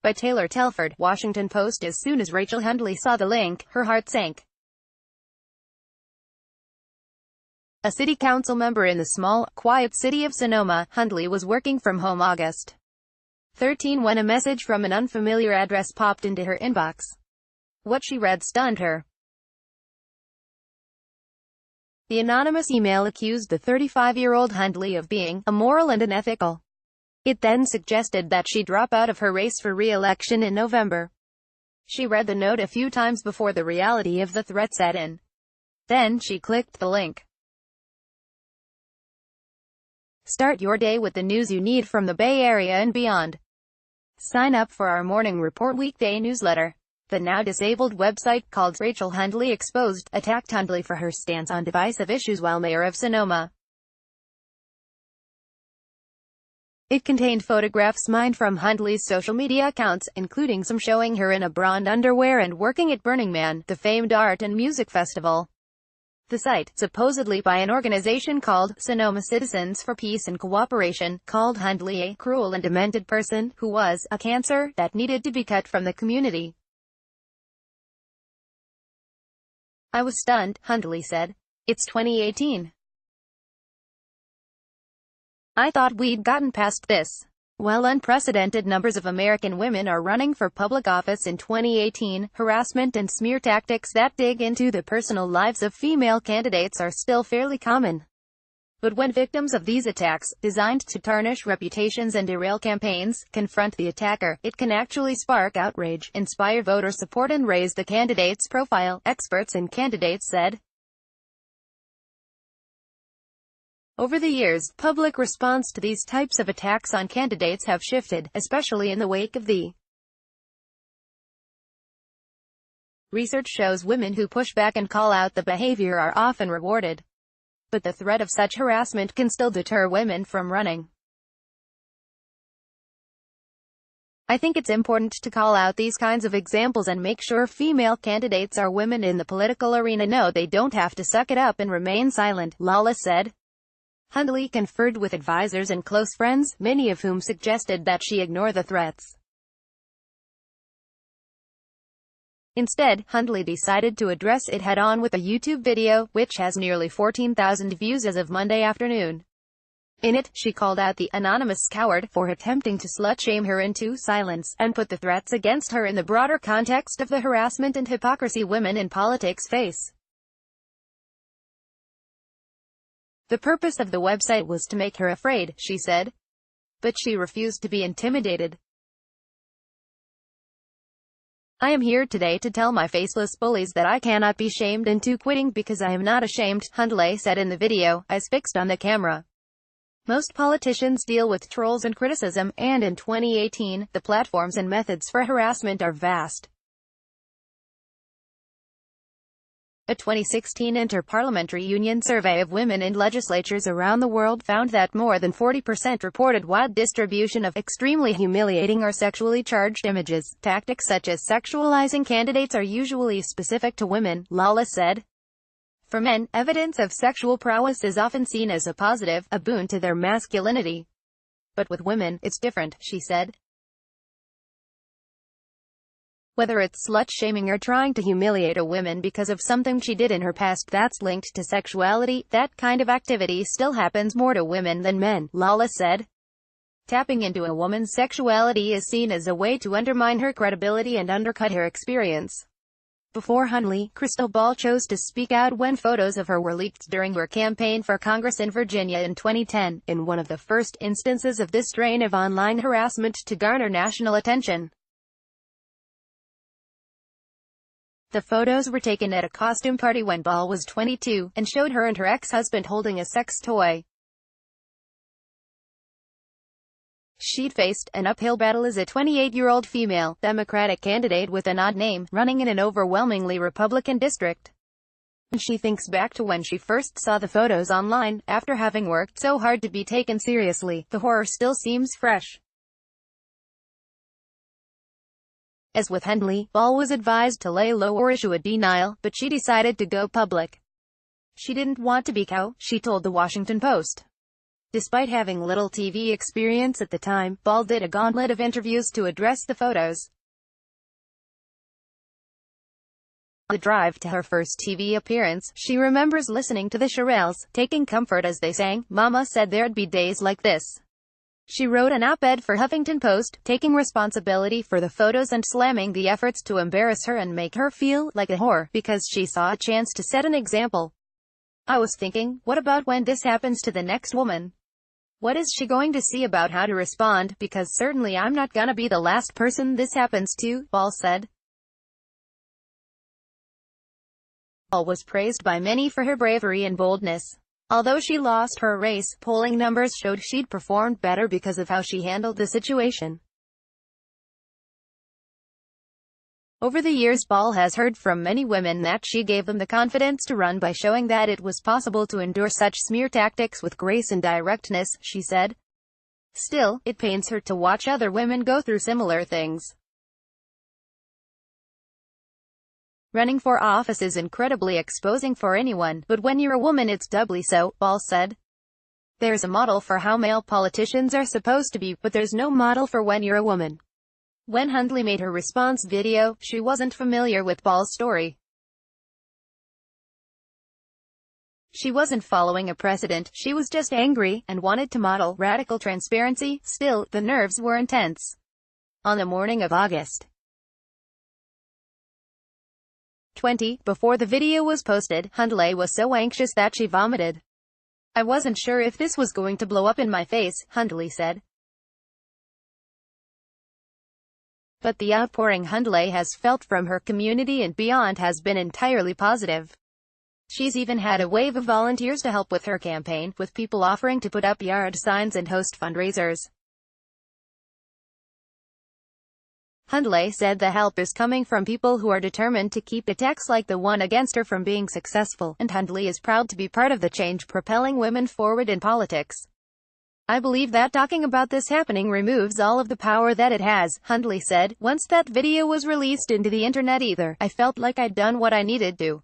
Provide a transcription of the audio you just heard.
By Taylor Telford, Washington Post. As soon as Rachel Hundley saw the link, her heart sank. A city council member in the small, quiet city of Sonoma, Hundley was working from home August 13 when a message from an unfamiliar address popped into her inbox. What she read stunned her. The anonymous email accused the 35-year-old Hundley of being immoral and unethical. It then suggested that she drop out of her race for re-election in November. She read the note a few times before the reality of the threat set in. Then she clicked the link. Start your day with the news you need from the Bay Area and beyond. Sign up for our Morning Report weekday newsletter. The now-disabled website called Rachel Hundley Exposed attacked Hundley for her stance on divisive issues while mayor of Sonoma. It contained photographs mined from Hundley's social media accounts, including some showing her in a bra and underwear and working at Burning Man, the famed art and music festival. The site, supposedly by an organization called Sonoma Citizens for Peace and Cooperation, called Hundley a cruel and demented person who was a cancer that needed to be cut from the community. I was stunned, Hundley said. It's 2018. I thought we'd gotten past this. While unprecedented numbers of American women are running for public office in 2018, harassment and smear tactics that dig into the personal lives of female candidates are still fairly common. But when victims of these attacks, designed to tarnish reputations and derail campaigns, confront the attacker, it can actually spark outrage, inspire voter support and raise the candidate's profile, experts and candidates said. Over the years, public response to these types of attacks on candidates have shifted, especially in the wake of the research shows women who push back and call out the behavior are often rewarded. But the threat of such harassment can still deter women from running. I think it's important to call out these kinds of examples and make sure female candidates or women in the political arena know they don't have to suck it up and remain silent, Lawless said. Hundley conferred with advisors and close friends, many of whom suggested that she ignore the threats. Instead, Hundley decided to address it head-on with a YouTube video, which has nearly 14,000 views as of Monday afternoon. In it, she called out the anonymous coward for attempting to slut-shame her into silence, and put the threats against her in the broader context of the harassment and hypocrisy women in politics face. The purpose of the website was to make her afraid, she said. But she refused to be intimidated. I am here today to tell my faceless bullies that I cannot be shamed into quitting because I am not ashamed, Hundley said in the video, eyes fixed on the camera. Most politicians deal with trolls and criticism, and in 2018, the platforms and methods for harassment are vast. A 2016 Inter-Parliamentary Union survey of women in legislatures around the world found that more than 40% reported wide distribution of extremely humiliating or sexually charged images. Tactics such as sexualizing candidates are usually specific to women, Lawless said. For men, evidence of sexual prowess is often seen as a positive, a boon to their masculinity. But with women, it's different, she said. Whether it's slut-shaming or trying to humiliate a woman because of something she did in her past that's linked to sexuality, that kind of activity still happens more to women than men, Lawless said. Tapping into a woman's sexuality is seen as a way to undermine her credibility and undercut her experience. Before Hundley, Crystal Ball chose to speak out when photos of her were leaked during her campaign for Congress in Virginia in 2010, in one of the first instances of this strain of online harassment to garner national attention. The photos were taken at a costume party when Ball was 22, and showed her and her ex-husband holding a sex toy. She'd faced an uphill battle as a 28-year-old female Democratic candidate with an odd name, running in an overwhelmingly Republican district. When she thinks back to when she first saw the photos online, after having worked so hard to be taken seriously, the horror still seems fresh. As with Hundley, Ball was advised to lay low or issue a denial, but she decided to go public. She didn't want to be cow, she told the Washington Post. Despite having little TV experience at the time, Ball did a gauntlet of interviews to address the photos. On the drive to her first TV appearance, she remembers listening to the Shirelles, taking comfort as they sang, "Mama said there'd be days like this." She wrote an op-ed for Huffington Post, taking responsibility for the photos and slamming the efforts to embarrass her and make her feel like a whore, because she saw a chance to set an example. "I was thinking, what about when this happens to the next woman? What is she going to see about how to respond, because certainly I'm not gonna be the last person this happens to," Ball said. Ball was praised by many for her bravery and boldness. Although she lost her race, polling numbers showed she'd performed better because of how she handled the situation. Over the years, Ball has heard from many women that she gave them the confidence to run by showing that it was possible to endure such smear tactics with grace and directness, she said. Still, it pains her to watch other women go through similar things. Running for office is incredibly exposing for anyone, but when you're a woman it's doubly so, Ball said. There's a model for how male politicians are supposed to be, but there's no model for when you're a woman. When Hundley made her response video, she wasn't familiar with Ball's story. She wasn't following a precedent, she was just angry, and wanted to model radical transparency. Still, the nerves were intense. On the morning of August 20, before the video was posted, Hundley was so anxious that she vomited. "I wasn't sure if this was going to blow up in my face," Hundley said. But the outpouring Hundley has felt from her community and beyond has been entirely positive. She's even had a wave of volunteers to help with her campaign, with people offering to put up yard signs and host fundraisers. Hundley said the help is coming from people who are determined to keep attacks like the one against her from being successful, and Hundley is proud to be part of the change propelling women forward in politics. "I believe that talking about this happening removes all of the power that it has," Hundley said. "Once that video was released into the internet I felt like I'd done what I needed to.